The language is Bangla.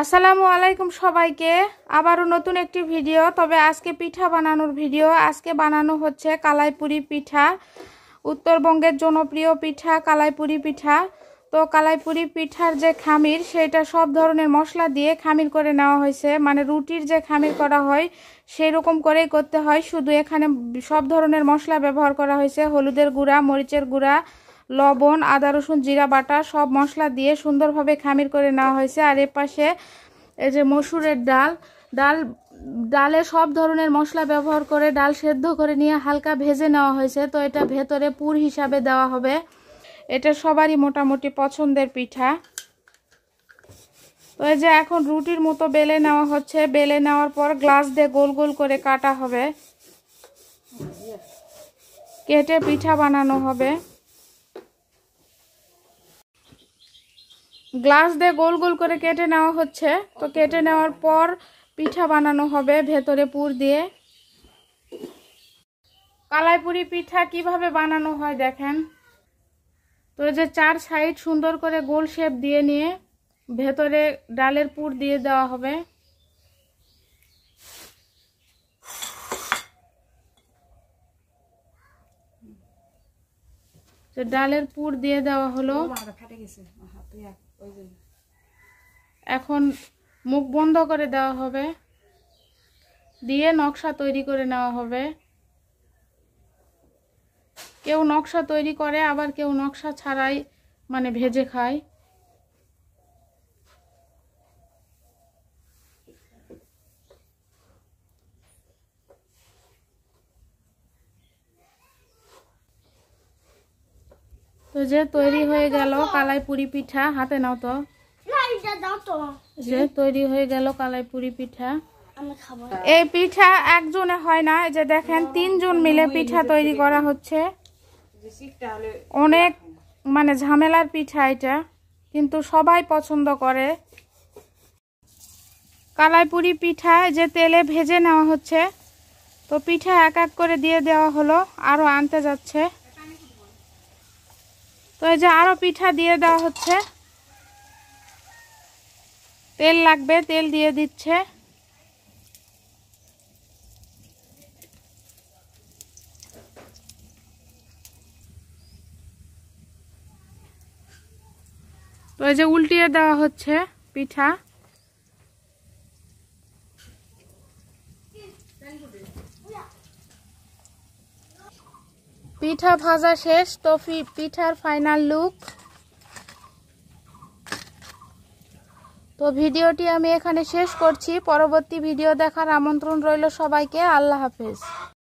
আসসালামু আলাইকুম সবাইকে আবারও নতুন একটি ভিডিও। তবে আজকে পিঠা বানানোর ভিডিও। আজকে বানানো হচ্ছে কালাইপুরি পিঠা, উত্তরবঙ্গের জনপ্রিয় পিঠা কালাইপুরি পিঠা। তো কালাইপুরি পিঠার যে খামির সেটা সব ধরনের মশলা দিয়ে খামির করে নেওয়া হয়েছে, মানে রুটির যে খামির করা হয় সেই রকম করেই করতে হয়, শুধু এখানে সব ধরনের মশলা ব্যবহার করা হয়েছে। হলুদের গুঁড়া, মরিচের গুঁড়া, লবণ, আদা রসুন জিরা বাটা সব মশলা দিয়ে সুন্দরভাবে খামির করে নেওয়া হয়েছে। আর এর পাশে এই যে মসুরের ডালে সব ধরনের মশলা ব্যবহার করে ডাল সেদ্ধ করে নিয়ে হালকা ভেজে নেওয়া হয়েছে। তো এটা ভেতরে পুর হিসাবে দেওয়া হবে। এটা সবারই মোটামুটি পছন্দের পিঠা। তো এই যে এখন রুটির মতো বেলে নেওয়া হচ্ছে। বেলে নেওয়ার পর গ্লাস দিয়ে গোল গোল করে কাটা হবে, কেটে পিঠা বানানো হবে। গ্লাস দিয়ে গোল গোল করে কেটে নেওয়া হচ্ছে। তো কেটে নেওয়ার পর পিঠা বানানো হবে ভেতরে পুর দিয়ে। কালাইপুরি পিঠা কিভাবে বানানো হয় দেখেন। তো এই যে চার সাইড সুন্দর করে গোল শেপ দিয়ে নিয়ে ভেতরে ডালের পুর দিয়ে দেওয়া হবে। তো ডালের পুর দিয়ে দেওয়া হলো। এখন মুখ বন্ধ করে দেওয়া হবে, দিয়ে নকশা তৈরি করে নেওয়া হবে। কেউ নকশা তৈরি করে, আবার কেউ নকশা ছাড়াই মানে ভেজে খায়। তো যে তৈরি হয়ে গেল কালাইপুরি পিঠা, হাতে নাও তো, যে তৈরি হয়ে গেল কালাইপুরি পিঠা। এই পিঠা একজনে হয় না, এই যে দেখেন 3 জন মিলে পিঠা তৈরি করা হচ্ছে। অনেক মানে ঝামেলার পিঠা এটা, কিন্তু সবাই পছন্দ করে। কালাইপুরি পিঠা যে তেলে ভেজে নেওয়া হচ্ছে। তো পিঠা এক এক করে দিয়ে দেওয়া হলো, আরো আনতে যাচ্ছে। তো এই যে আরো পিঠা দিয়ে দেওয়া হচ্ছে। তেল লাগবে, তেল দিয়ে দিচ্ছে। তো এই যে উল্টিয়ে দেওয়া হচ্ছে পিঠা। পিঠা ভাজা শেষ। তো পিঠার ফাইনাল লুক। তো ভিডিওটি আমি এখানে শেষ করছি। পরবর্তী ভিডিও দেখার আমন্ত্রণ রইল সবাইকে। আল্লাহ হাফেজ।